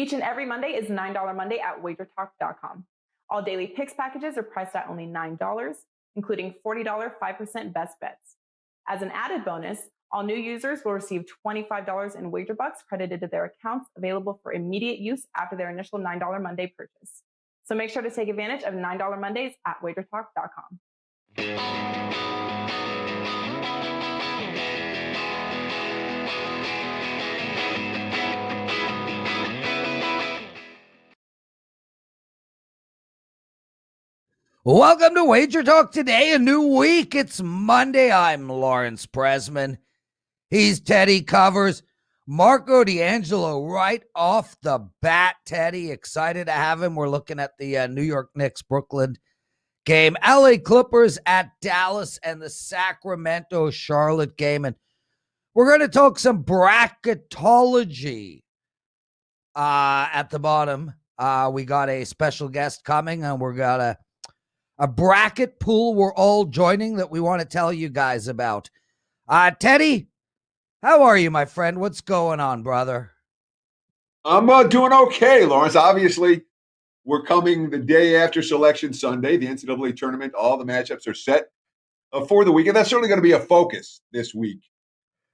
Each and every Monday is $9 Monday at WagerTalk.com. All daily picks packages are priced at only $9, including $40 5% best bets. As an added bonus, all new users will receive $25 in wager bucks credited to their accounts, available for immediate use after their initial $9 Monday purchase. So make sure to take advantage of $9 Mondays at WagerTalk.com. Welcome to Wager Talk Today, a new week. It's Monday. I'm Lawrence Presman. He's Teddy Covers. Marco D'Angelo right off the bat. Teddy, excited to have him. We're looking at the New York Knicks Brooklyn game, LA Clippers at Dallas, and the Sacramento Charlotte game. And we're going to talk some bracketology at the bottom. We got a special guest coming, and we're got a bracket pool we're all joining that we want to tell you guys about. Teddy, how are you, my friend? What's going on, brother? I'm doing okay, Lawrence. Obviously, we're coming the day after Selection Sunday, the NCAA tournament. All the matchups are set for the weekend. That's certainly going to be a focus this week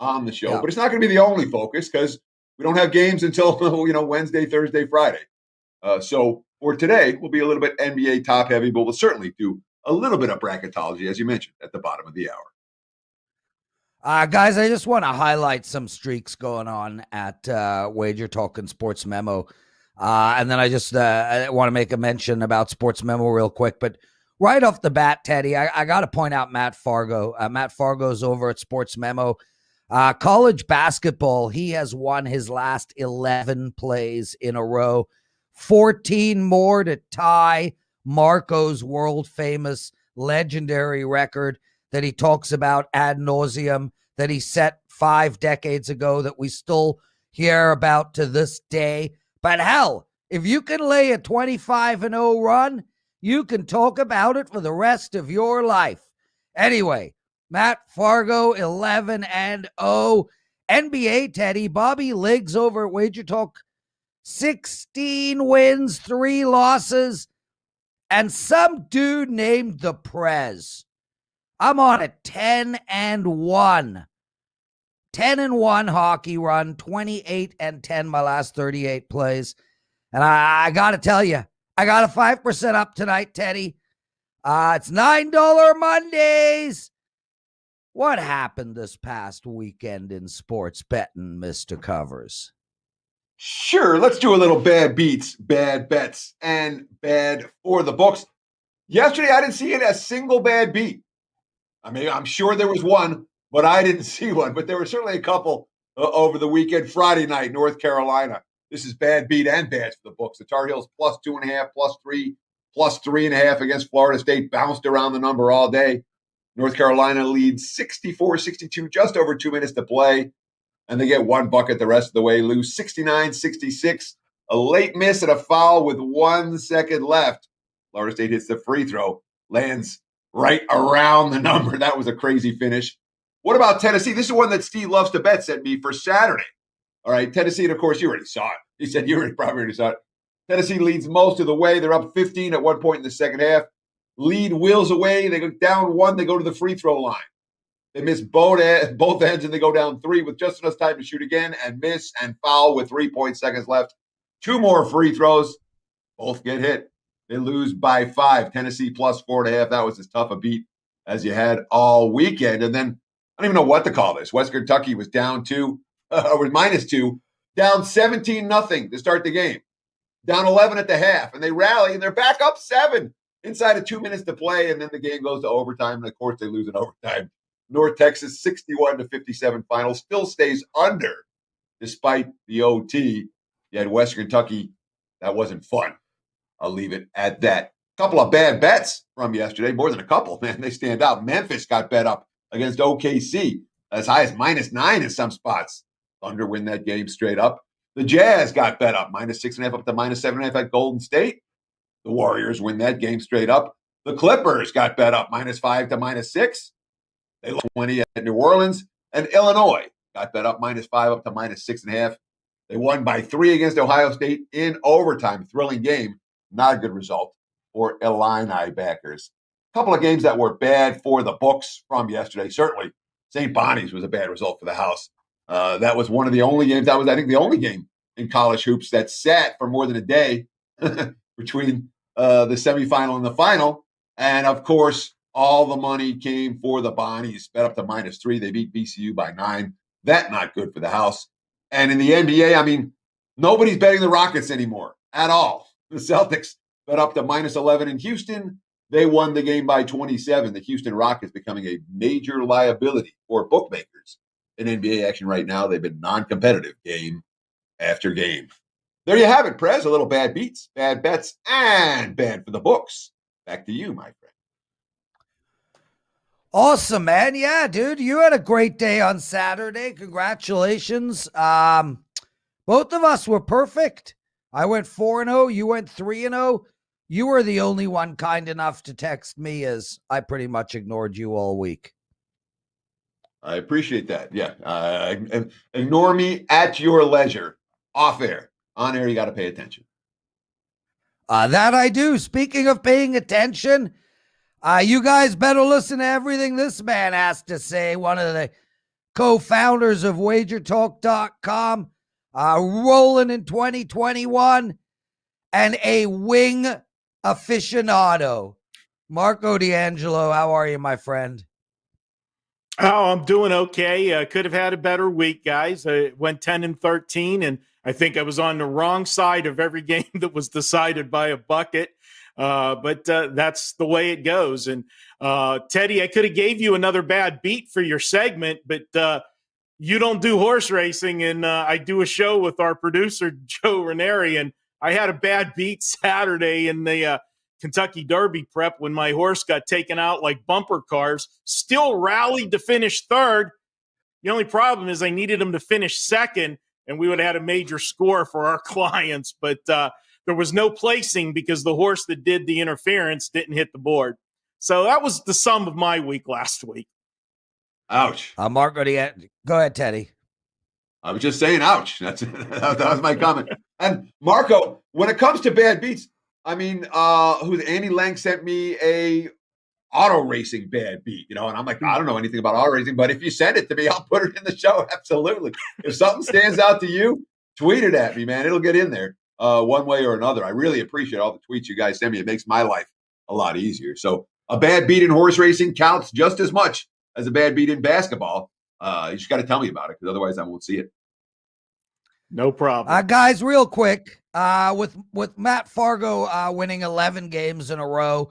on the show. Yeah. But it's not going to be the only focus because we don't have games until Wednesday, Thursday, Friday. So for today, we'll be a little bit NBA top heavy, but we'll certainly do a little bit of bracketology, as you mentioned, at the bottom of the hour. Guys, I just want to highlight some streaks going on at Wager Talk and Sports Memo. And then I just I want to make a mention about Sports Memo real quick. But right off the bat, Teddy, I got to point out Matt Fargo. Matt Fargo's over at Sports Memo. College basketball, he has won his last 11 plays in a row. 14 more to tie Marco's world-famous legendary record that he talks about ad nauseum, that he set 5 decades ago, that we still hear about to this day. But hell, if you can lay a 25-0 run, you can talk about it for the rest of your life. Anyway, Matt Fargo, 11-0. NBA, Teddy, Bobby Liggs over at Wager Talk, 16 wins, 3 losses, and some dude named the Prez. I'm on a 10-1. 10-1 hockey run, 28-10 my last 38 plays. And I got to tell you, I got a 5% up tonight, Teddy. It's $9 Mondays. What happened this past weekend in sports betting, Mr. Covers? Sure, let's do a little bad beats, bad bets, and bad for the books. Yesterday, I didn't see a single bad beat. I mean, I'm sure there was one, but I didn't see one. But there were certainly a couple over the weekend. Friday night, North Carolina. This is bad beat and bad for the books. The Tar Heels +2.5, +3, +3.5 against Florida State. Bounced around the number all day. North Carolina leads 64-62, just over 2 minutes to play. And they get one bucket the rest of the way, lose 69-66. A late miss and a foul with 1 second left. Florida State hits the free throw, lands right around the number. That was a crazy finish. What about Tennessee? This is one that Steve loves to bet sent me for Saturday. All right, Tennessee, and of course, you already saw it. He said you probably already saw it. Tennessee leads most of the way. They're up 15 at one point in the second half. Lead wheels away. They go down 1. They go to the free throw line. They miss both ends, and they go down 3 with just enough time to shoot again and miss and foul with 3 seconds left. 2 more free throws. Both get hit. They lose by 5. Tennessee +4.5. That was as tough a beat as you had all weekend. And then I don't even know what to call this. West Kentucky was down 2, or -2, down 17-0 to start the game. Down 11 at the half, and they rally, and they're back up 7 inside of 2 minutes to play, and then the game goes to overtime, and of course they lose in overtime. North Texas 61-57 final, still stays under despite the OT. You had Western Kentucky. That wasn't fun. I'll leave it at that. Couple of bad bets from yesterday, more than a couple, man. They stand out. Memphis got bet up against OKC as high as -9 in some spots. Thunder win that game straight up. The Jazz got bet up, -6.5 up to -7.5 at Golden State. The Warriors win that game straight up. The Clippers got bet up, -5 to -6. They lost 20 at New Orleans. And Illinois got bet up, -5 up to -6.5 They won by 3 against Ohio State in overtime. Thrilling game. Not a good result for Illini backers. A couple of games that were bad for the books from yesterday. Certainly, St. Bonnie's was a bad result for the house. That was one of the only games. That was, I think, the only game in college hoops that sat for more than a day between the semifinal and the final. And, of course, all the money came for the Bonnies. Bet up to -3. They beat VCU by 9. That not good for the house. And in the NBA, I mean, nobody's betting the Rockets anymore at all. The Celtics bet up to -11 in Houston. They won the game by 27. The Houston Rockets becoming a major liability for bookmakers in NBA action right now. They've been non-competitive game after game. There you have it, Prez. A little bad beats, bad bets, and bad for the books. Back to you, my friend. Awesome, man. Yeah, dude, you had a great day on Saturday. Congratulations. Both of us were perfect. I went 4-0. You went 3-0. You were the only one kind enough to text me, as I pretty much ignored you all week. I appreciate that. Yeah. Ignore me at your leisure. Off air. On air, you got to pay attention. That I do. Speaking of paying attention, you guys better listen to everything this man has to say. One of the co-founders of WagerTalk.com, rolling in 2021, and a wing aficionado. Marco D'Angelo, how are you, my friend? Oh, I'm doing okay. Could have had a better week, guys. I went 10-13, and I think I was on the wrong side of every game that was decided by a bucket. But that's the way it goes. And Teddy, I could have gave you another bad beat for your segment, but you don't do horse racing, and I do a show with our producer, Joe Ranieri, and I had a bad beat Saturday in the Kentucky Derby prep when my horse got taken out like bumper cars, still rallied to finish third. The only problem is I needed him to finish second, and we would have had a major score for our clients. But there was no placing because the horse that did the interference didn't hit the board. So that was the sum of my week last week. Ouch. Marco, go ahead, Teddy. I was just saying, ouch. That was my comment. And Marco, when it comes to bad beats, I mean, Andy Lang sent me a auto racing bad beat, and I'm like, I don't know anything about auto racing, but if you send it to me, I'll put it in the show. Absolutely. If something stands out to you, tweet it at me, man. It'll get in there one way or another. I really appreciate all the tweets you guys send me. It makes my life a lot easier. So a bad beat in horse racing counts just as much as a bad beat in basketball. You just got to tell me about it, because otherwise I won't see it. No problem. Guys, real quick, with Matt Fargo winning 11 games in a row,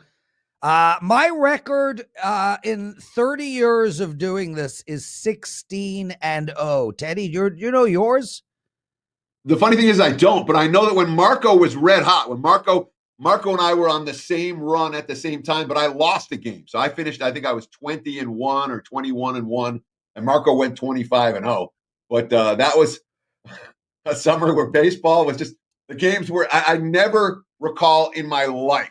my record in 30 years of doing this is 16-0. Teddy, you know yours? The funny thing is I don't, but I know that when Marco was red hot, when Marco and I were on the same run at the same time, but I lost the game. So I finished, I think I was 20-1 or 21-1, and Marco went 25-0. But that was a summer where baseball was just, the games were, I never recall in my life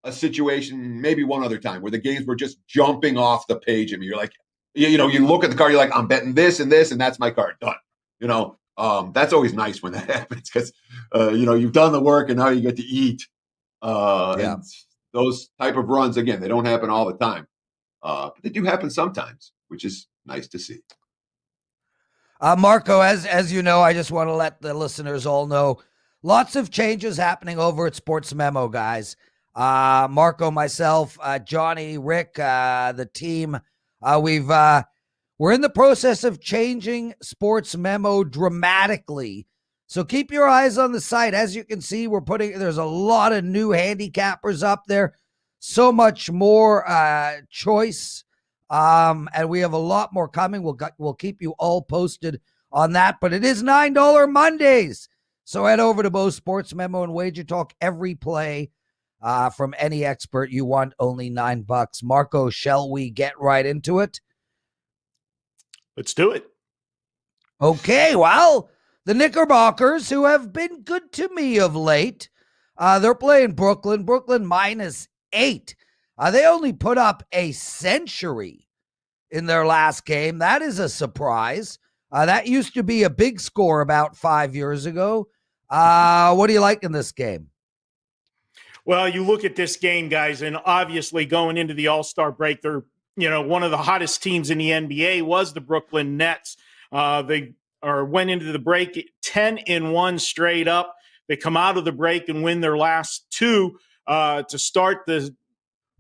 a situation, maybe one other time, where the games were just jumping off the page at me. You're like, you look at the card, you're like, I'm betting this, and that's my card, done. That's always nice when that happens, because, you've done the work and now you get to eat. And those type of runs, again, they don't happen all the time. But they do happen sometimes, which is nice to see. Marco, as you know, I just want to let the listeners all know, lots of changes happening over at Sports Memo, guys. Marco, myself, Johnny, Rick, the team, we're in the process of changing Sports Memo dramatically. So keep your eyes on the site. As you can see, there's a lot of new handicappers up there, so much more choice. And we have a lot more coming. We'll keep you all posted on that, but it is $9 Mondays. So head over to both Sports Memo and Wager Talk. Every play from any expert you want, only $9. Marco, shall we get right into it? Let's do it. Okay, well, the Knickerbockers, who have been good to me of late, they're playing Brooklyn. Brooklyn -8. They only put up a century in their last game. That is a surprise. That used to be a big score about 5 years ago. What do you like in this game? Well, you look at this game, guys, and obviously going into the All-Star break, they're, one of the hottest teams in the NBA was the Brooklyn Nets. They went into the break 10-1 straight up. They come out of the break and win their last two to start the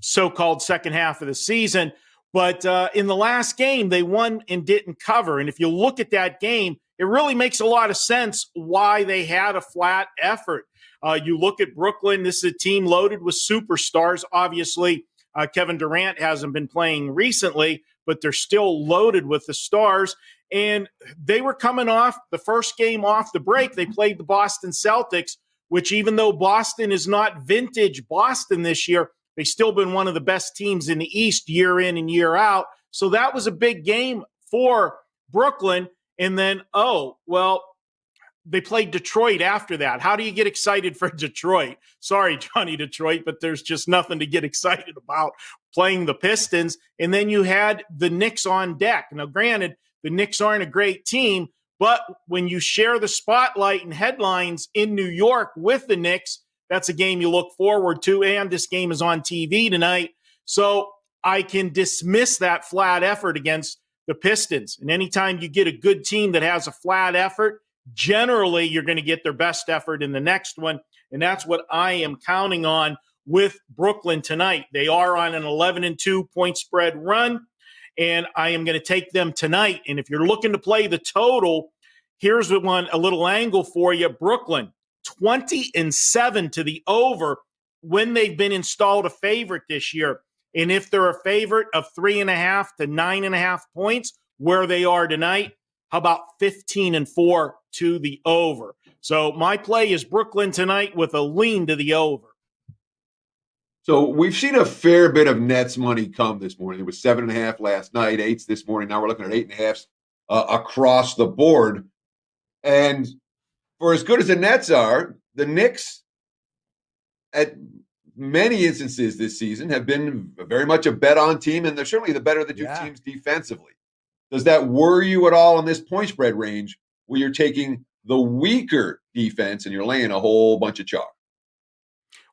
so-called second half of the season. But in the last game, they won and didn't cover. And if you look at that game, it really makes a lot of sense why they had a flat effort. You look at Brooklyn, this is a team loaded with superstars. Obviously, Kevin Durant hasn't been playing recently, but they're still loaded with the stars. And they were coming off the first game off the break. They played the Boston Celtics, which even though Boston is not vintage Boston this year, they've still been one of the best teams in the East year in and year out. So that was a big game for Brooklyn. And then, they played Detroit after that. How do you get excited for Detroit? Sorry, Johnny Detroit, but there's just nothing to get excited about playing the Pistons. And then you had the Knicks on deck. Now, granted, the Knicks aren't a great team, but when you share the spotlight and headlines in New York with the Knicks, that's a game you look forward to. And this game is on TV tonight. So I can dismiss that flat effort against the Pistons. And anytime you get a good team that has a flat effort, generally you're going to get their best effort in the next one. And that's what I am counting on with Brooklyn tonight. They are on an 11-2 point spread run, and I am going to take them tonight. And if you're looking to play the total, here's a little angle for you. Brooklyn, 20-7 to the over when they've been installed a favorite this year. And if they're a favorite of 3.5 to 9.5 points, where they are tonight, how about 15-4 to the over? So my play is Brooklyn tonight with a lean to the over. So we've seen a fair bit of Nets money come this morning. It was 7.5 last night, 8s this morning. Now we're looking at 8.5 across the board. And for as good as the Nets are, the Knicks, at many instances this season, have been very much a bet-on team, and they're certainly the better of the two teams defensively. Does that worry you at all in this point spread range where you're taking the weaker defense and you're laying a whole bunch of chalk?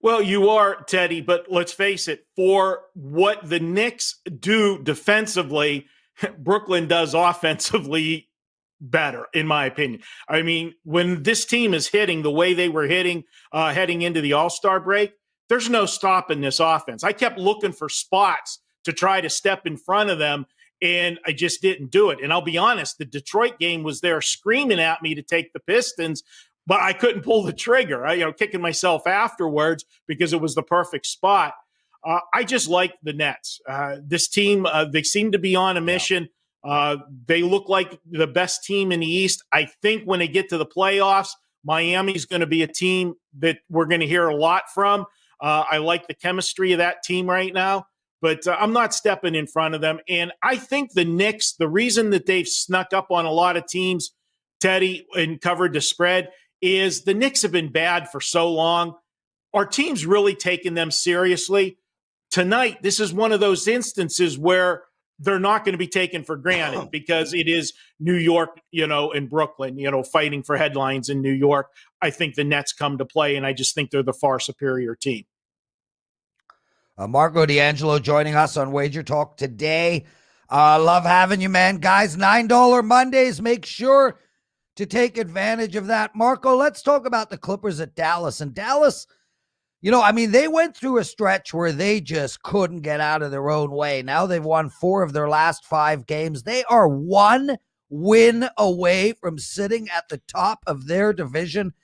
Well, you are, Teddy, but let's face it, for what the Knicks do defensively, Brooklyn does offensively better, in my opinion. I mean, when this team is hitting the way they were hitting heading into the All-Star break, there's no stopping this offense. I kept looking for spots to try to step in front of them, and I just didn't do it. And I'll be honest, the Detroit game was there screaming at me to take the Pistons, but I couldn't pull the trigger. Kicking myself afterwards because it was the perfect spot. I just like the Nets. This team, they seem to be on a mission. They look like the best team in the East. I think when they get to the playoffs, Miami's going to be a team that we're going to hear a lot from. I like the chemistry of that team right now. But I'm not stepping in front of them. And I think the Knicks, the reason that they've snuck up on a lot of teams, Teddy, and covered the spread, is the Knicks have been bad for so long. Our team's really taken them seriously. Tonight, this is one of those instances where they're not going to be taken for granted because it is New York, and Brooklyn, fighting for headlines in New York. I think the Nets come to play, and I just think they're the far superior team. Marco D'Angelo joining us on Wager Talk today. Love having you, man. Guys, $9 Mondays. Make sure to take advantage of that. Marco, let's talk about the Clippers at Dallas. And Dallas, they went through a stretch where they just couldn't get out of their own way. Now they've won 4 of their last 5 games. They are 1 win away from sitting at the top of their division.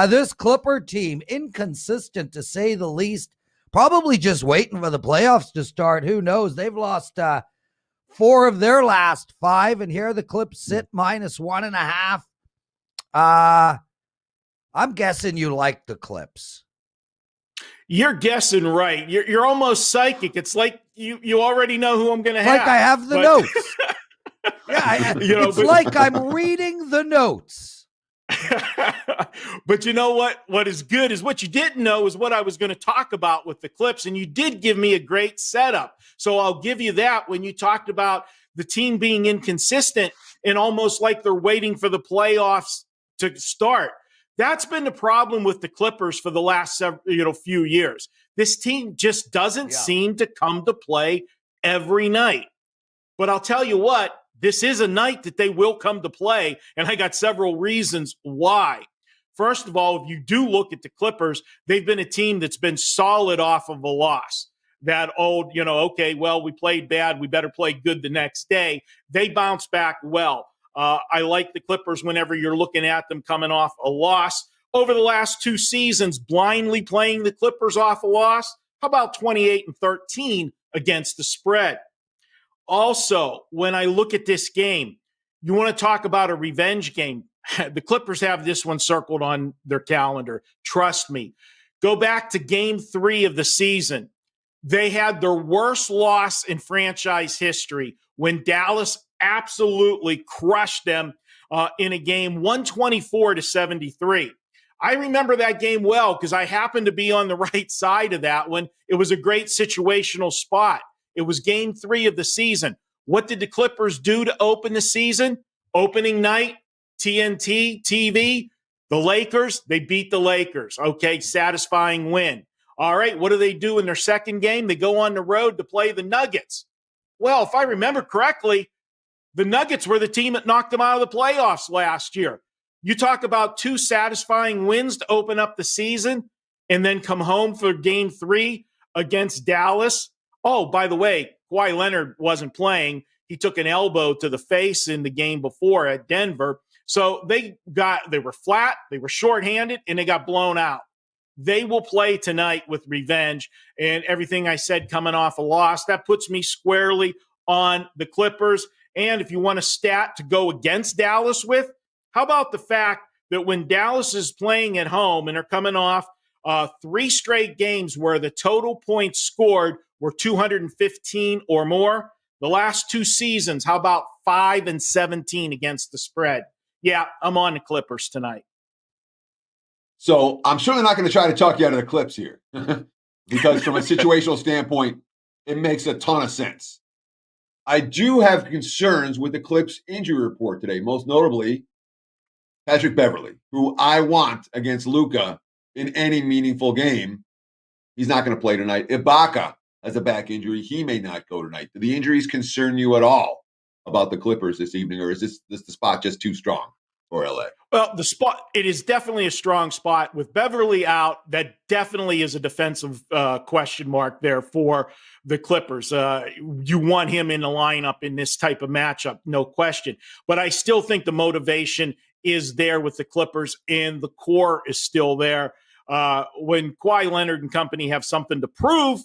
This Clipper team, inconsistent to say the least. Probably just waiting for the playoffs to start. Who knows? They've lost 4 of their last 5, and here the Clips sit -1.5. I'm guessing you like the Clips. You're guessing right. You're almost psychic. It's like you already know who I'm going to have. Like I have the notes. It's like I'm reading the notes. But you know what? What is good is what you didn't know is what I was going to talk about with the Clips, and you did give me a great setup. So I'll give you that when you talked about the team being inconsistent. and almost like they're waiting for the playoffs to start. That's been the problem with the Clippers for the last few years. This team just doesn't seem to come to play every night. But I'll tell you what, this is a night that they will come to play, and I got several reasons why. First of all, if you do look at the Clippers, they've been a team that's been solid off of a loss. That old, okay, well, we played bad, we better play good the next day. They bounce back well. I like the Clippers whenever you're looking at them coming off a loss. Over the last 2 seasons, blindly playing the Clippers off a loss, how about 28-13 against the spread? Also, when I look at this game, you want to talk about a revenge game. The Clippers have this one circled on their calendar. Trust me. Go back to game 3 of the season. They had their worst loss in franchise history when Dallas absolutely crushed them in a game 124-73. I remember that game well because I happened to be on the right side of that one. It was a great situational spot. It was game 3 of the season. What did the Clippers do to open the season? Opening night, TNT, TV, the Lakers, they beat the Lakers. Okay, satisfying win. All right, what do they do in their second game? They go on the road to play the Nuggets. Well, if I remember correctly, the Nuggets were the team that knocked them out of the playoffs last year. You talk about 2 satisfying wins to open up the season and then come home for game 3 against Dallas. Oh, by the way, Kawhi Leonard wasn't playing. He took an elbow to the face in the game before at Denver. So they were flat, they were shorthanded, and they got blown out. They will play tonight with revenge, and everything I said coming off a loss, that puts me squarely on the Clippers. And if you want a stat to go against Dallas with, how about the fact that when Dallas is playing at home and they're coming off 3 straight games where the total points scored were 215 or more, the last 2 seasons, how about 5-17 against the spread? Yeah, I'm on the Clippers tonight. So I'm certainly not going to try to talk you out of the Clips here because from a situational standpoint, it makes a ton of sense. I do have concerns with the Clips injury report today, most notably Patrick Beverley, who I want against Luka in any meaningful game. He's not going to play tonight. Ibaka has a back injury. He may not go tonight. Do the injuries concern you at all about the Clippers this evening, or is this the spot just too strong for LA? Well, it is definitely a strong spot. With Beverly out, that definitely is a defensive question mark there for the Clippers. You want him in the lineup in this type of matchup, no question. But I still think the motivation is there with the Clippers, and the core is still there. When Kawhi Leonard and company have something to prove,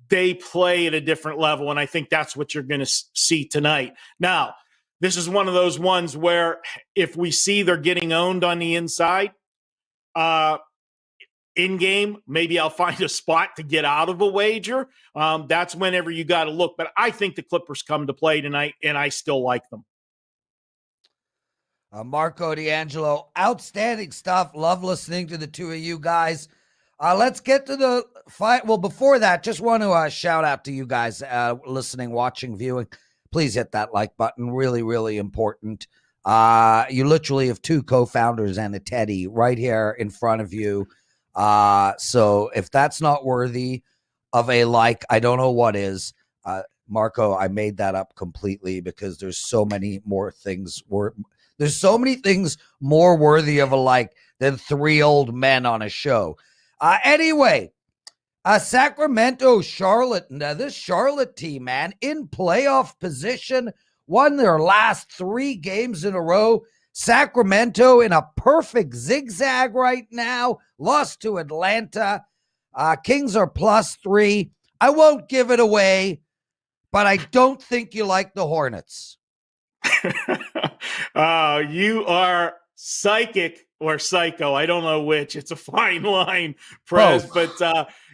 they play at a different level, and I think that's what you're going to see tonight. Now, this is one of those ones where if we see they're getting owned on the inside, in-game, maybe I'll find a spot to get out of a wager. That's whenever you got to look. But I think the Clippers come to play tonight, and I still like them. Marco D'Angelo, outstanding stuff. Love listening to the two of you guys. Let's get to the fight. Well, before that, just want to shout out to you guys listening, watching, viewing. Please hit that like button. Really, really important. You literally have 2 co-founders and a Teddy right here in front of you. So if that's not worthy of a like, I don't know what is. Marco, I made that up completely because there's so many more things. There's so many things more worthy of a like than 3 old men on a show. Anyway, Sacramento, Charlotte. Now, this Charlotte team, man, in playoff position, won their last 3 games in a row. Sacramento in a perfect zigzag right now. Lost to Atlanta. Kings are +3. I won't give it away, but I don't think you like the Hornets. You are psychic or psycho. I don't know which. It's a fine line, Prez. But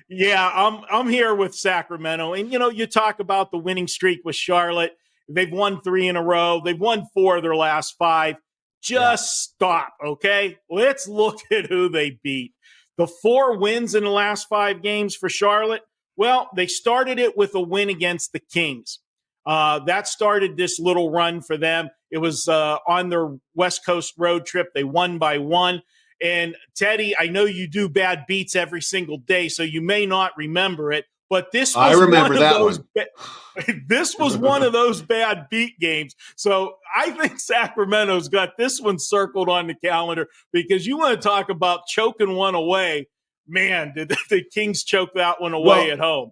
yeah, I'm here with Sacramento. And, you talk about the winning streak with Charlotte. They've won 3 in a row. They've won 4 of their last 5. Stop, okay? Let's look at who they beat. The 4 wins in the last 5 games for Charlotte, well, they started it with a win against the Kings. That started this little run for them. It was on their West Coast road trip. They won by 1. And Teddy, I know you do bad beats every single day, so you may not remember it, but this was I remember one of that those. one. This was one of those bad beat games. So I think Sacramento's got this one circled on the calendar, because you want to talk about choking one away. Man, did the Kings choke that one away at home.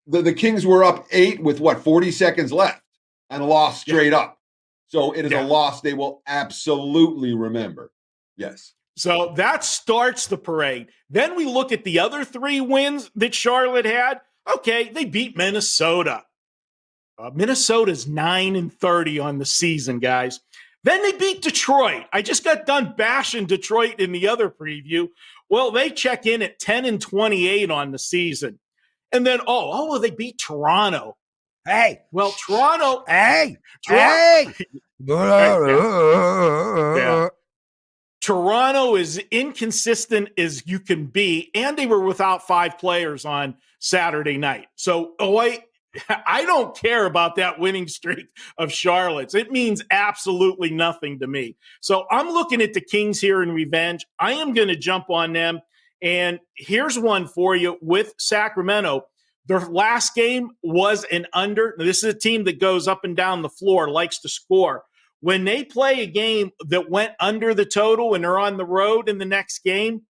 The Kings were up 8 with 40 seconds left and lost straight up. So it is a loss they will absolutely remember. Yes. So that starts the parade. Then we look at the other 3 wins that Charlotte had. Okay, they beat Minnesota. Minnesota's 9-30 on the season, guys. Then they beat Detroit. I just got done bashing Detroit in the other preview. Well, they check in at 10-28 on the season. And then, they beat Toronto. Hey. Well, Toronto. Hey. Yeah. Toronto is inconsistent as you can be, and they were without 5 players on Saturday night. So, I don't care about that winning streak of Charlotte's. It means absolutely nothing to me. So I'm looking at the Kings here in revenge. I am going to jump on them. And here's one for you with Sacramento. Their last game was an under. This is a team that goes up and down the floor, likes to score. When they play a game that went under the total and they're on the road in the next game,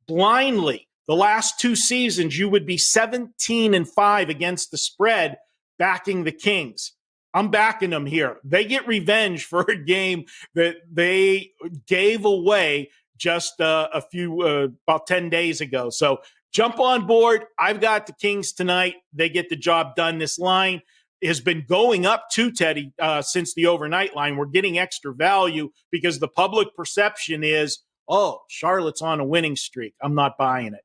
blindly, the last 2 seasons, you would be 17-5 against the spread backing the Kings. I'm backing them here. They get revenge for a game that they gave away just about 10 days ago. So jump on board. I've got the Kings tonight. They get the job done. This line has been going up too, Teddy, since the overnight line. We're getting extra value because the public perception is, Charlotte's on a winning streak. I'm not buying it.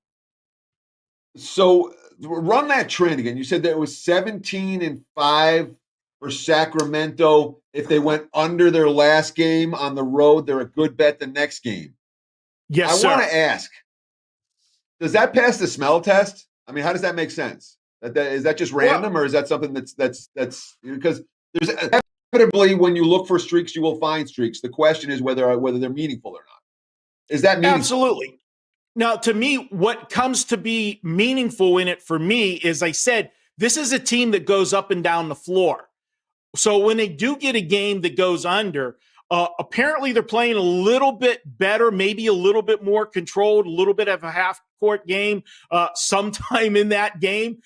So run that trend again. You said that it was 17-5 for Sacramento. If they went under their last game on the road, they're a good bet the next game. Yes, I want to ask, does that pass the smell test? I mean, how does that make sense? Is that just random, or is that something that's because there's inevitably when you look for streaks, you will find streaks. The question is whether they're meaningful or not. Is that meaningful? Absolutely. Now, to me, what comes to be meaningful in it for me is, I said, this is a team that goes up and down the floor. So when they do get a game that goes under, apparently they're playing a little bit better, maybe a little bit more controlled, a little bit of a half-court game sometime in that game.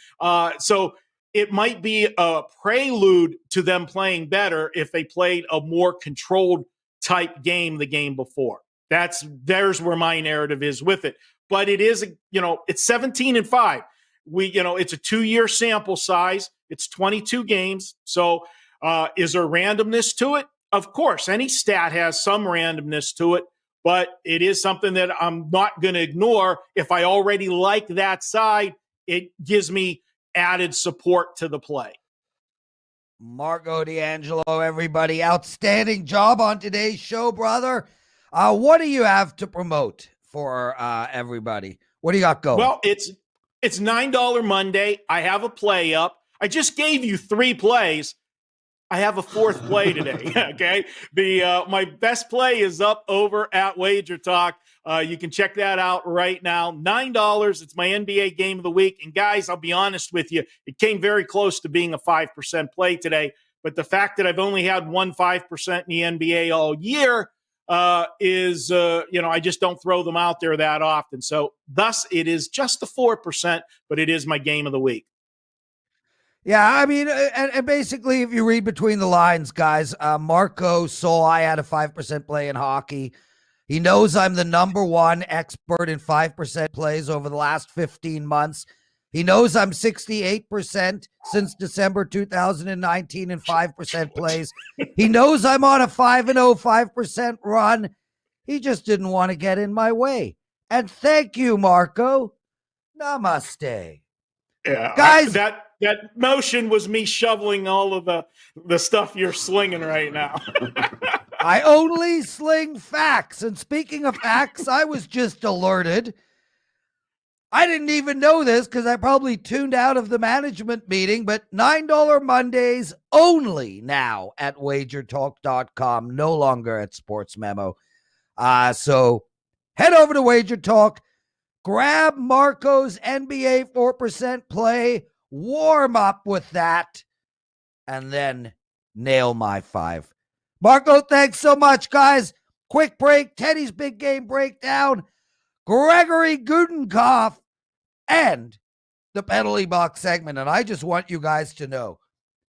So it might be a prelude to them playing better if they played a more controlled type game the game before. There's where my narrative is with it. But it is, it's 17-5. It's a 2-year sample size. It's 22 games. So is there randomness to it? Of course, any stat has some randomness to it, but it is something that I'm not going to ignore. If I already like that side, it gives me added support to the play. Marco D'Angelo, everybody, outstanding job on today's show, brother. What do you have to promote for everybody? What do you got going? Well, it's $9 Monday. I have a play up. I just gave you 3 plays. I have a 4th play today. Okay. My best play is up over at WagerTalk. You can check that out right now. $9. It's my NBA game of the week. And guys, I'll be honest with you, it came very close to being a 5% play today. But the fact that I've only had 5% in the NBA all year is I just don't throw them out there that often. So thus it is just the 4%, but it is my game of the week. Yeah, I mean, and basically, if you read between the lines, guys, Marco saw I had a 5% play in hockey. He knows I'm the number 1 expert in 5% plays over the last 15 months. He knows I'm 68% since December 2019 in 5% plays. He knows I'm on a 5-0 5% run. He just didn't want to get in my way. And thank you, Marco. Namaste. Yeah, guys. That motion was me shoveling all of the stuff you're slinging right now. I only sling facts. And speaking of facts, I was just alerted I didn't even know this because I probably tuned out of the management meeting, but $9 Mondays only now at WagerTalk.com, no longer at Sports Memo. So head over to WagerTalk, grab Marco's NBA 4% play, warm up with that, and then nail my 5. Marco, thanks so much, guys. Quick break, Teddy's big game breakdown, Gregory Gudenkoff, and the penalty box segment. And I just want you guys to know,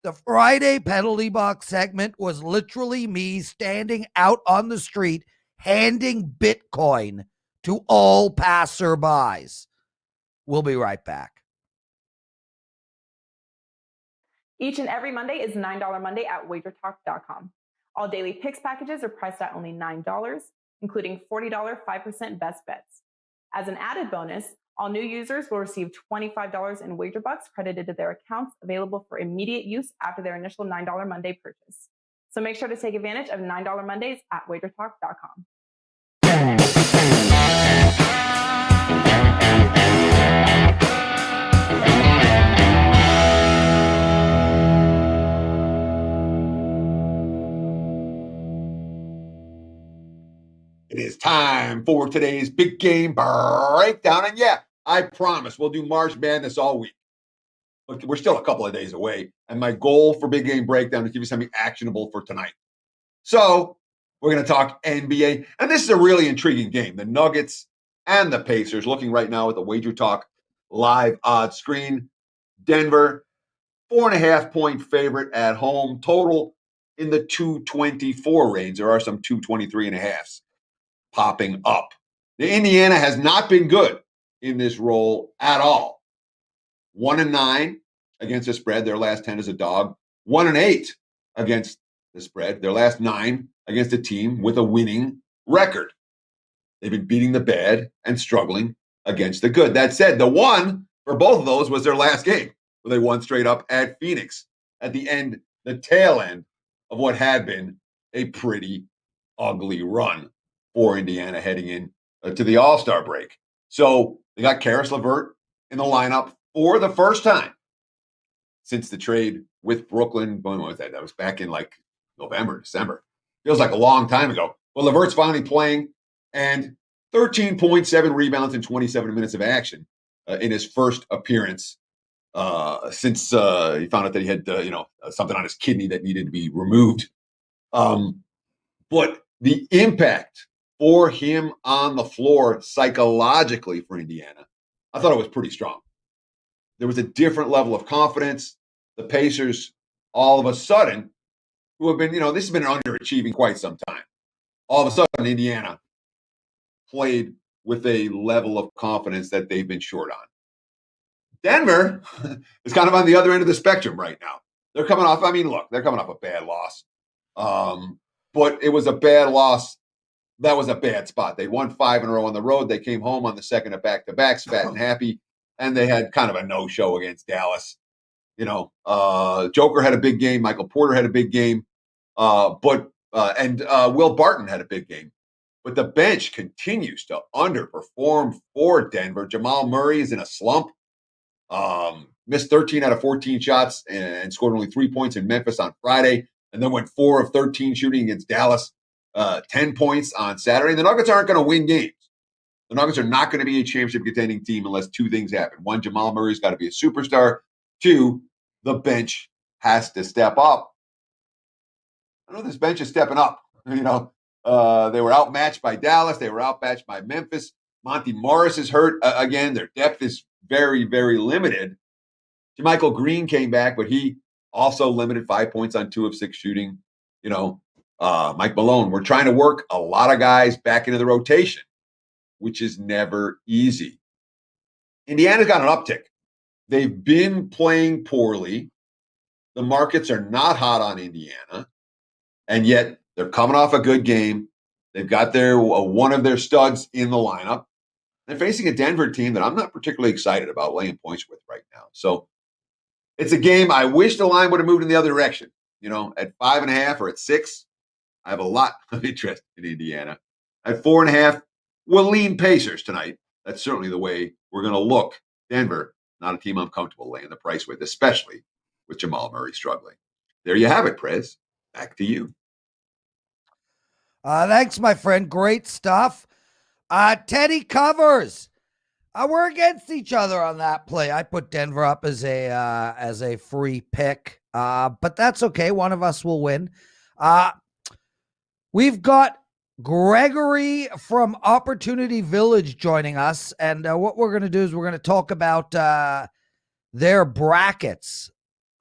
the Friday penalty box segment was literally me standing out on the street handing Bitcoin to all passerbys. We'll be right back. Each and every Monday is $9 Monday at WagerTalk.com. All daily picks packages are priced at only $9, including $40 5% best bets. As an added bonus, all new users will receive $25 in wager bucks credited to their accounts, available for immediate use after their initial $9 Monday purchase. So make sure to take advantage of $9 Mondays at WagerTalk.com. It is time for today's big game breakdown. And yeah, I promise we'll do March Madness all week. But we're still a couple of days away. And my goal for big game breakdown is to give you something actionable for tonight. So we're going to talk NBA. And this is a really intriguing game. The Nuggets and the Pacers, looking right now at the Wager Talk live odds screen. Denver, 4.5-point favorite at home. Total in the 224 range. There are some 223.5s popping up. The Indiana has not been good in this role at all. 1-9 against the spread. Their last 10 as a dog. 1-8 against the spread. Their last 9 against a team with a winning record. They've been beating the bad and struggling against the good. That said, the one for both of those was their last game, where they won straight up at Phoenix at the end, the tail end of what had been a pretty ugly run for Indiana heading in to the All-Star break. So they got Karis LeVert in the lineup for the first time since the trade with Brooklyn. When was that? That was back in like November, December. Feels like a long time ago. Well, LeVert's finally playing, and 13.7 rebounds in 27 minutes of action in his first appearance since he found out that he had something on his kidney that needed to be removed. But the impact for him on the floor psychologically for Indiana, I thought it was pretty strong. There was a different level of confidence. The Pacers, all of a sudden, who have been, this has been underachieving quite some time. All of a sudden, Indiana played with a level of confidence that they've been short on. Denver is kind of on the other end of the spectrum right now. They're coming off, they're coming off a bad loss. But it was a bad loss. That was a bad spot. They won 5 in a row on the road. They came home on the second of back-to-backs, fat and happy, and they had kind of a no-show against Dallas. Joker had a big game. Michael Porter had a big game. Will Barton had a big game. But the bench continues to underperform for Denver. Jamal Murray is in a slump. Missed 13 out of 14 shots and scored only 3 points in Memphis on Friday, and then went 4 of 13 shooting against Dallas. 10 points on Saturday. The Nuggets aren't going to win games. The Nuggets are not going to be a championship contending team unless 2 things happen. 1, Jamal Murray's got to be a superstar. 2, the bench has to step up. I know this bench is stepping up. They were outmatched by Dallas. They were outmatched by Memphis. Monty Morris is hurt again. Their depth is very, very limited. Jermichael Green came back, but he also limited 5 points on 2 of 6 shooting. Mike Malone, we're trying to work a lot of guys back into the rotation, which is never easy. Indiana's got an uptick. They've been playing poorly. The markets are not hot on Indiana, and yet they're coming off a good game. They've got one of their studs in the lineup. They're facing a Denver team that I'm not particularly excited about laying points with right now. So it's a game I wish the line would have moved in the other direction. At 5.5 or at 6. I have a lot of interest in Indiana. At 4.5, we'll lean Pacers tonight That's certainly the way we're going to look. Denver, not a team I'm comfortable laying the price with, especially with Jamal Murray struggling. There you have it, Prez. Back to you. Thanks, my friend. Great stuff. Teddy Covers. We're against each other on that play. I put Denver up as a free pick, but that's okay. One of us will win. We've got Gregory from Opportunity Village joining us, and what we're going to do is we're going to talk about their brackets.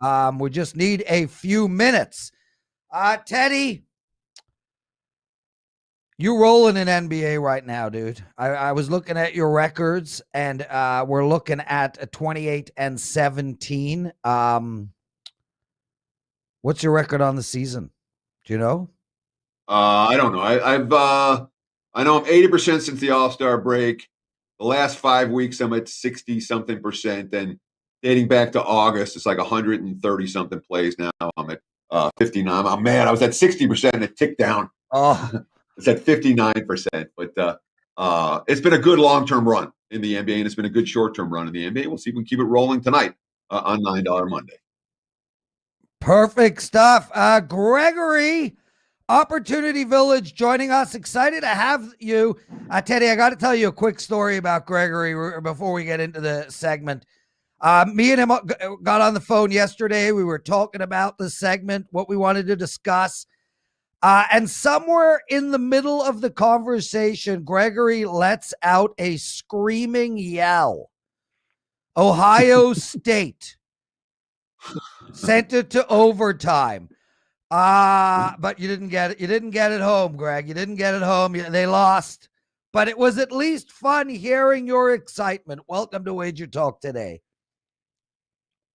We just need a few minutes. Teddy, you rolling in NBA right now, dude. I was looking at your records, and we're looking at a 28-17. What's your record on the season? Do you know? I don't know. I know I'm 80% since the All-Star break. The last 5 weeks, I'm at 60-something percent. And dating back to August, it's like 130 something plays now. I'm at 59. I'm mad. I was at 60% and it ticked down. Oh, it's at 59%. But it's been a good long-term run in the NBA, and it's been a good short-term run in the NBA. We'll see if we can keep it rolling tonight on $9 Monday. perfect stuff. Gregory, Opportunity Village joining us. Excited to have you. Teddy, I got to tell you a quick story about Gregory before we get into the segment. Me and him got on the phone yesterday. We were talking about the segment, what we wanted to discuss. And somewhere in the middle of the conversation, Gregory lets out a screaming yell. Ohio State sent it to overtime. But you didn't get it. You didn't get it home, Greg. You didn't get it home. They lost. But it was at least fun hearing your excitement. Welcome to Wager Talk Today.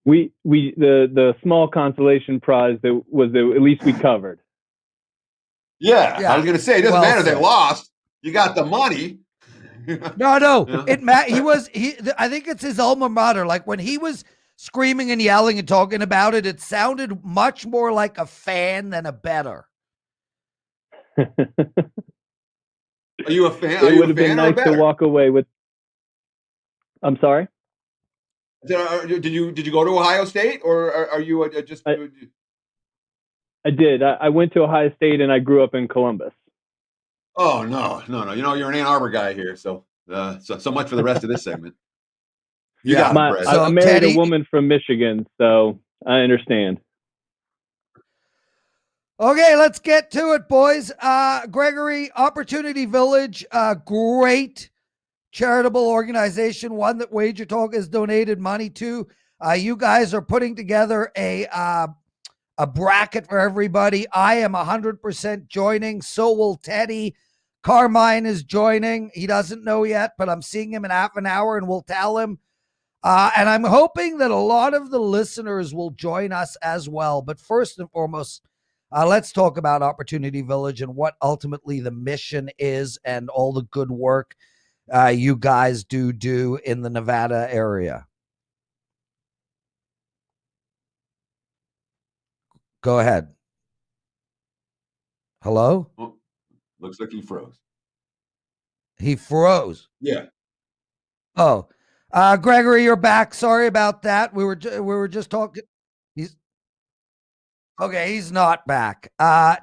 The small consolation prize that at least we covered. Yeah, I was going to say, it doesn't matter if they lost. You got the money. No. I think it's his alma mater. Like when he was screaming and yelling and talking about it, it sounded much more like a fan than a bettor. Are you a fan? It would have been nice to walk away with. I'm sorry? Did you go to Ohio State, or are you just? I did. I went to Ohio State and I grew up in Columbus. Oh, no. You know, you're an Ann Arbor guy here. So much for the rest of this segment. I married Teddy, a woman from Michigan, so I understand. Okay, let's get to it, boys. Gregory, Opportunity Village, great charitable organization, one that Wager Talk has donated money to. You guys are putting together a bracket for everybody. I am 100% joining. So will Teddy. Carmine is joining. He doesn't know yet, but I'm seeing him in half an hour and we'll tell him. And I'm hoping that a lot of the listeners will join us as well. But first and foremost, let's talk about Opportunity Village and what ultimately the mission is and all the good work you guys do in the Nevada area. Go ahead. Hello? Oh, looks like he froze. He froze. Yeah. Oh, Gregory, you're back. Sorry about that. We were just talking. He's not back.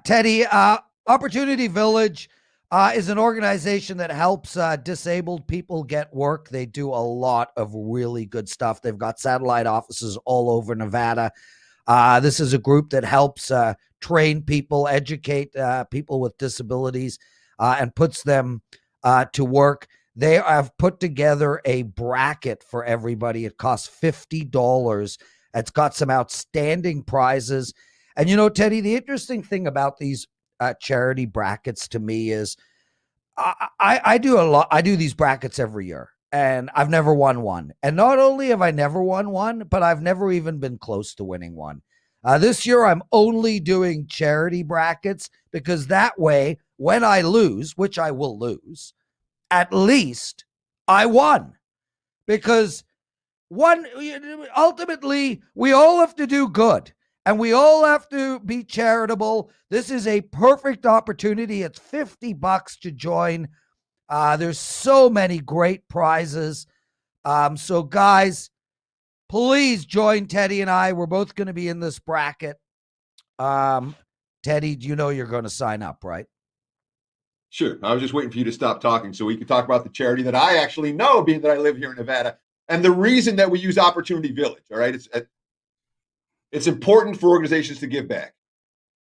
Teddy, Opportunity Village is an organization that helps disabled people get work. They do a lot of really good stuff. They've got satellite offices all over Nevada. This is a group that helps train people, educate people with disabilities, and puts them to work. They have put together a bracket for everybody. It costs $50. It's got some outstanding prizes. And, you know, Teddy, the interesting thing about these charity brackets to me is I do these brackets every year. And I've never won one. And not only have I never won one, but I've never even been close to winning one. This year, I'm only doing charity brackets because that way, when I lose, which I will lose, at least I won. Because ultimately, we all have to do good. And we all have to be charitable. This is a perfect opportunity. It's $50 to join. There's so many great prizes. So guys, please join Teddy and I. We're both going to be in this bracket. Teddy, do you know you're going to sign up, right? Sure. I was just waiting for you to stop talking so we could talk about the charity that I actually know, being that I live here in Nevada. And the reason that we use Opportunity Village, all right? It's important for organizations to give back,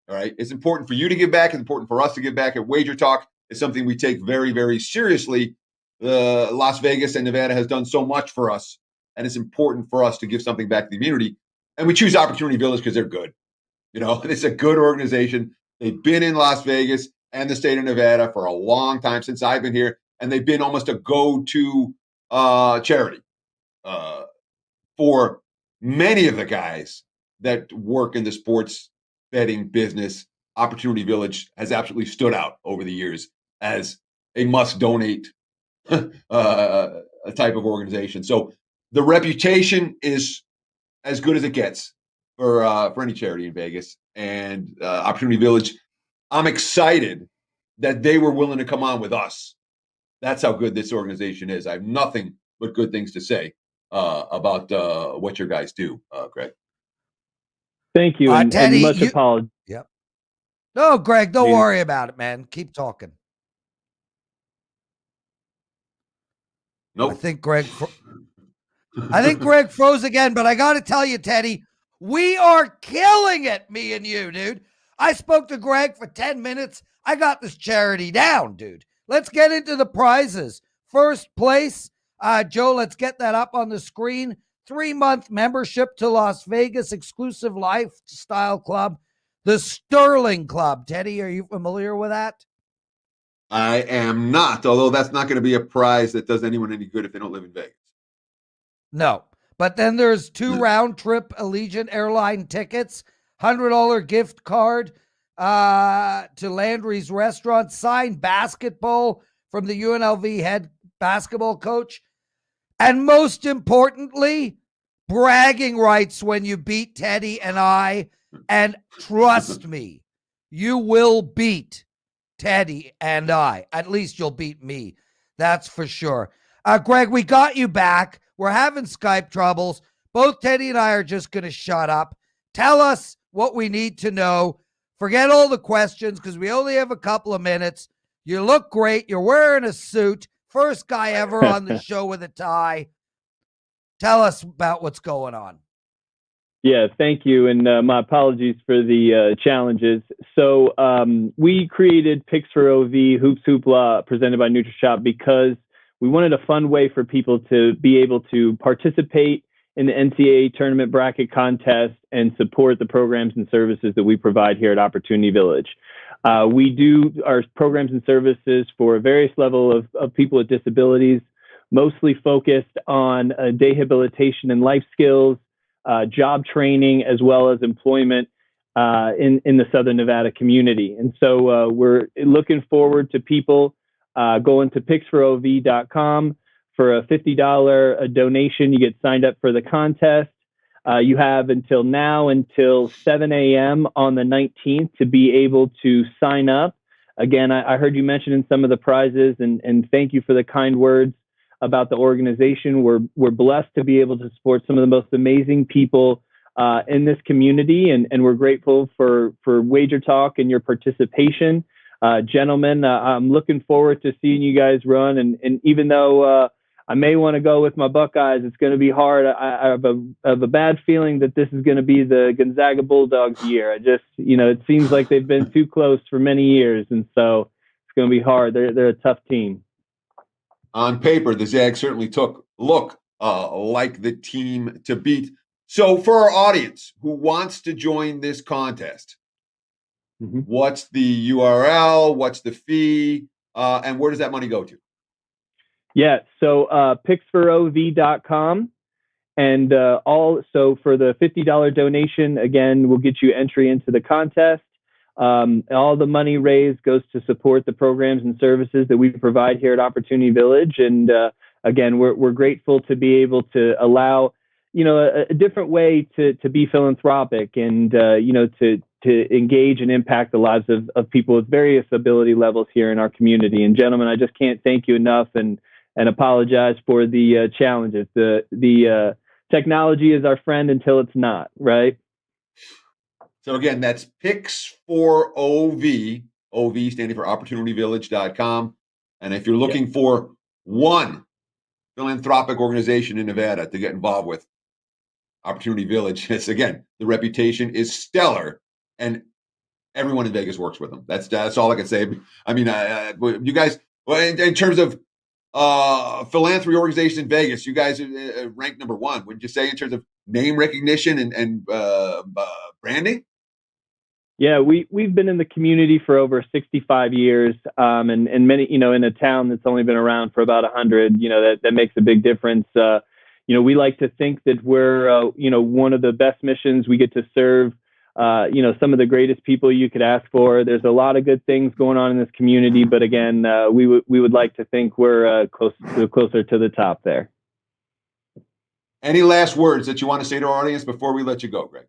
all right? It's important for you to give back. It's important for us to give back. At WagerTalk, it's something we take very, very seriously. Las Vegas and Nevada has done so much for us, and it's important for us to give something back to the community. And we choose Opportunity Village because they're good. You know, it's a good organization. They've been in Las Vegas and the state of Nevada for a long time since I've been here, and they've been almost a go-to charity for many of the guys that work in the sports betting business. Opportunity Village has absolutely stood out over the years as a must-donate type of organization. So the reputation is as good as it gets for any charity in Vegas. And Opportunity Village, I'm excited that they were willing to come on with us. That's how good this organization is. I have nothing but good things to say about what your guys do, Greg. Thank you, and much apology. Yep. No, Greg, don't worry about it, man. Keep talking. Nope. I think Greg froze again, but I got to tell you, Teddy, we are killing it, me and you, dude. I spoke to Greg for 10 minutes. I got this charity down, dude. Let's get into the prizes. First place, Joe, let's get that up on the screen. 3-month membership to Las Vegas exclusive lifestyle club, the Sterling Club. Teddy, are you familiar with that? I am not, although that's not going to be a prize that does anyone any good if they don't live in Vegas. No, but then there's 2 round-trip Allegiant Airline tickets, $100 gift card to Landry's Restaurant, signed basketball from the UNLV head basketball coach, and most importantly, bragging rights when you beat Teddy and I. And trust me, you will beat Teddy and I. At least you'll beat me. That's for sure. Greg, we got you back. We're having Skype troubles. Both Teddy and I are just going to shut up. Tell us what we need to know. Forget all the questions because we only have a couple of minutes. You look great. You're wearing a suit. First guy ever on the show with a tie. Tell us about what's going on. Yeah, thank you. And my apologies for the challenges. So we created Picks for OV Hoops Hoopla presented by NutriShop because we wanted a fun way for people to be able to participate in the NCAA tournament bracket contest and support the programs and services that we provide here at Opportunity Village. We do our programs and services for various levels of people with disabilities, mostly focused on day habilitation and life skills, job training, as well as employment in the Southern Nevada community. And so we're looking forward to people going to picksforov.com for a $50 donation. You get signed up for the contest. You have until 7 a.m. on the 19th to be able to sign up. Again, I heard you mentioning some of the prizes, and thank you for the kind words about the organization. We're blessed to be able to support some of the most amazing people in this community, and we're grateful for WagerTalk and your participation. Gentlemen, I'm looking forward to seeing you guys run, and even though I may want to go with my Buckeyes, it's going to be hard. I have a bad feeling that this is going to be the Gonzaga Bulldogs year. It seems like they've been too close for many years, and so it's going to be hard. They're a tough team. On paper, the Zags certainly look like the team to beat. So for our audience who wants to join this contest, what's the URL? What's the fee? And where does that money go to? Yeah, so picksforov.com. And also for the $50 donation, again, we'll get you entry into the contest. All the money raised goes to support the programs and services that we provide here at Opportunity Village. And again, we're grateful to be able to allow, a different way to be philanthropic and, to to engage and impact the lives of people with various ability levels here in our community. And gentlemen, I just can't thank you enough and apologize for the challenges. The technology is our friend until it's not, right? So again, that's Pix4OV, OV standing for opportunityvillage.com. And if you're looking for one philanthropic organization in Nevada to get involved with, Opportunity Village, it's, again, the reputation is stellar, and everyone in Vegas works with them. That's all I can say. I mean, you guys, in terms of philanthropy organization in Vegas, you guys rank number one, wouldn't you say, in terms of name recognition and branding? Yeah, we've been in the community for over 65 years, and many, in a town that's only been around for about 100, that makes a big difference. We like to think that we're, one of the best missions. We get to serve, some of the greatest people you could ask for. There's a lot of good things going on in this community, but again, we would like to think we're closer to the top there. Any last words that you want to say to our audience before we let you go, Greg?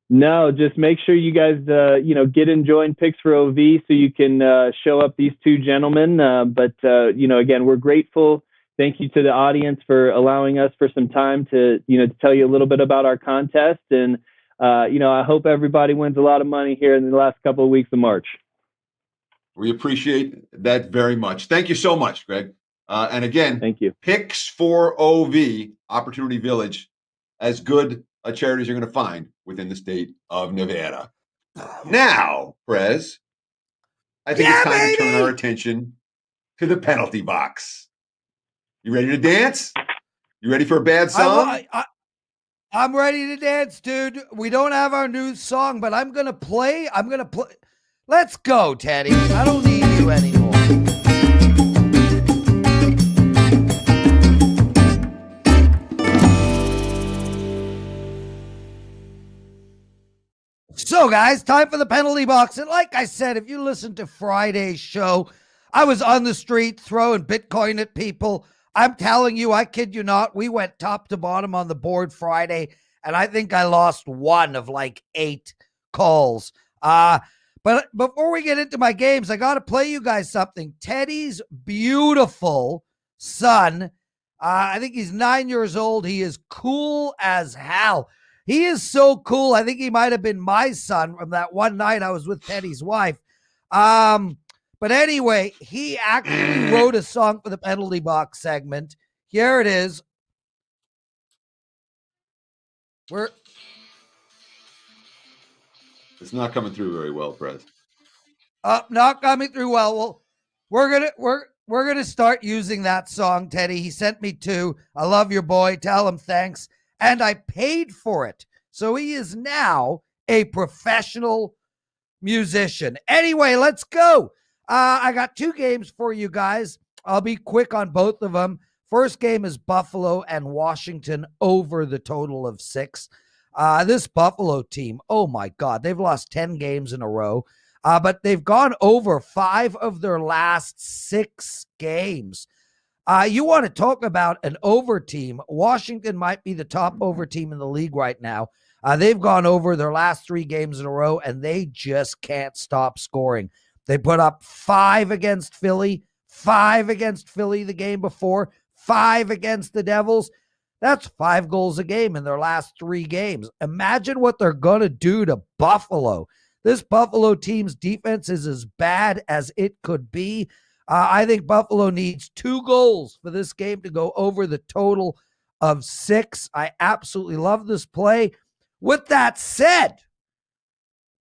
No, just make sure you guys, get and join Picks for OV so you can show up these two gentlemen. But again, we're grateful. Thank you to the audience for allowing us for some time to tell you a little bit about our contest. And, I hope everybody wins a lot of money here in the last couple of weeks of March. We appreciate that very much. Thank you so much, Greg. And again, thank you. Picks for OV, Opportunity Village, as good a charity as you're going to find within the state of Nevada. Now, Prez, I think it's time to turn our attention to the penalty box. You ready to dance? You ready for a bad song? I'm ready to dance, dude. We don't have our new song, but I'm going to play. Let's go, Teddy. I don't need you anymore. So, guys, time for the penalty box. And like I said, if you listen to Friday's show, I was on the street throwing Bitcoin at people. I'm telling you, I kid you not, we went top to bottom on the board Friday, and I think I lost one of like 8 calls. But before we get into my games, I got to play you guys something. Teddy's beautiful son, I think he's 9 years old. He is cool as hell. He is so cool. I think he might have been my son from that one night I was with Teddy's wife. But anyway, he actually wrote a song for the penalty box segment. Here it is. It's not coming through very well, Prez. Not coming through well. Well, we're gonna start using that song, Teddy. He sent me 2. I love your boy. Tell him thanks. And I paid for it. So he is now a professional musician. Anyway, let's go. I got 2 games for you guys. I'll be quick on both of them. First game is Buffalo and Washington over the total of 6. This Buffalo team, oh my God, they've lost 10 games in a row, but they've gone over 5 of their last 6 games. You want to talk about an over team. Washington might be the top over team in the league right now. They've gone over their last 3 games in a row, and they just can't stop scoring. They put up 5 against Philly, 5 against Philly the game before, 5 against the Devils. That's 5 goals a game in their last 3 games. Imagine what they're going to do to Buffalo. This Buffalo team's defense is as bad as it could be. I think Buffalo needs 2 goals for this game to go over the total of 6. I absolutely love this play. With that said,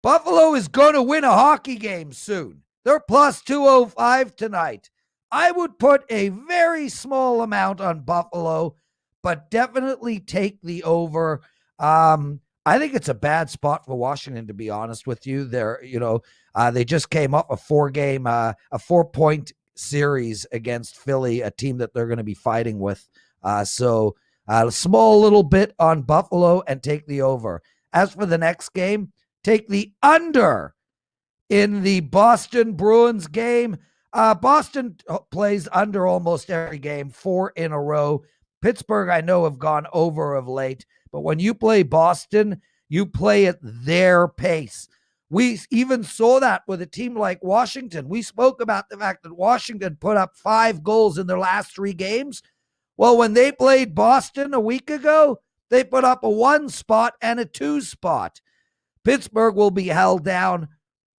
Buffalo is going to win a hockey game soon. They're plus 205 tonight. I would put a very small amount on Buffalo, but definitely take the over. I think it's a bad spot for Washington, to be honest with you. They just came up a 4-point series against Philly, a team that they're going to be fighting with. So a small little bit on Buffalo and take the over. As for the next game, take the under in the Boston Bruins game. Boston plays under almost every game, 4 in a row. Pittsburgh, I know, have gone over of late. But when you play Boston, you play at their pace. We even saw that with a team like Washington. We spoke about the fact that Washington put up 5 goals in their last 3 games. Well, when they played Boston a week ago, they put up a 1 spot and a 2 spot. Pittsburgh will be held down.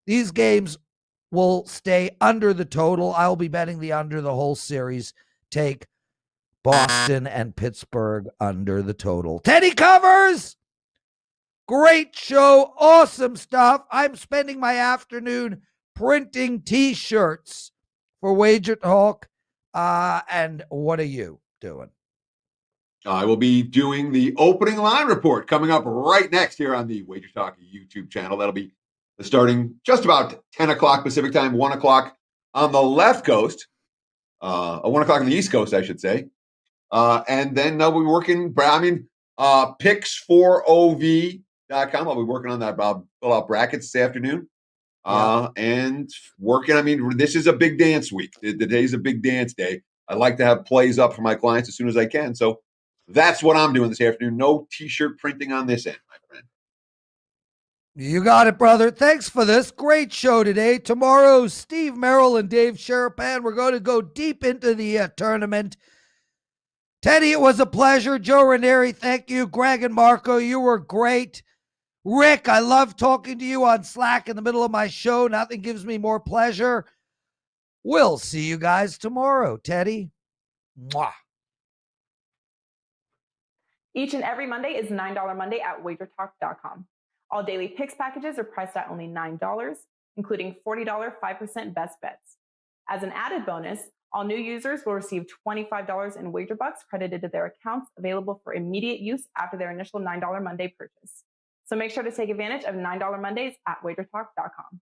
These games will stay under the total. I'll be betting the under the whole series. Take Boston and Pittsburgh under the total. Teddy Covers! Great show. Awesome stuff. I'm spending my afternoon printing T-shirts for WagerTalk. And what are you doing? I will be doing the opening line report coming up right next here on the WagerTalk YouTube channel. That'll be starting just about 10 o'clock Pacific time, 1 o'clock on the left coast, 1 o'clock on the East Coast, I should say. And then we'll be working, picks4ov.com. I'll be working on that. I'll fill out brackets this afternoon. And working, this is a big dance week. Today's a big dance day. I like to have plays up for my clients as soon as I can. So that's what I'm doing this afternoon. No T-shirt printing on this end, my friend. You got it, brother. Thanks for this. Great show today. Tomorrow, Steve Merrill and Dave Sherapan. We're going to go deep into the tournament. Teddy, it was a pleasure. Joe Ranieri, thank you. Greg and Marco, you were great. Rick, I love talking to you on Slack in the middle of my show. Nothing gives me more pleasure. We'll see you guys tomorrow, Teddy. Mwah. Each and every Monday is $9 Monday at WagerTalk.com. All daily picks packages are priced at only $9, including $40 5% best bets. As an added bonus, all new users will receive $25 in wager bucks credited to their accounts, available for immediate use after their initial $9 Monday purchase. So make sure to take advantage of $9 Mondays at WagerTalk.com.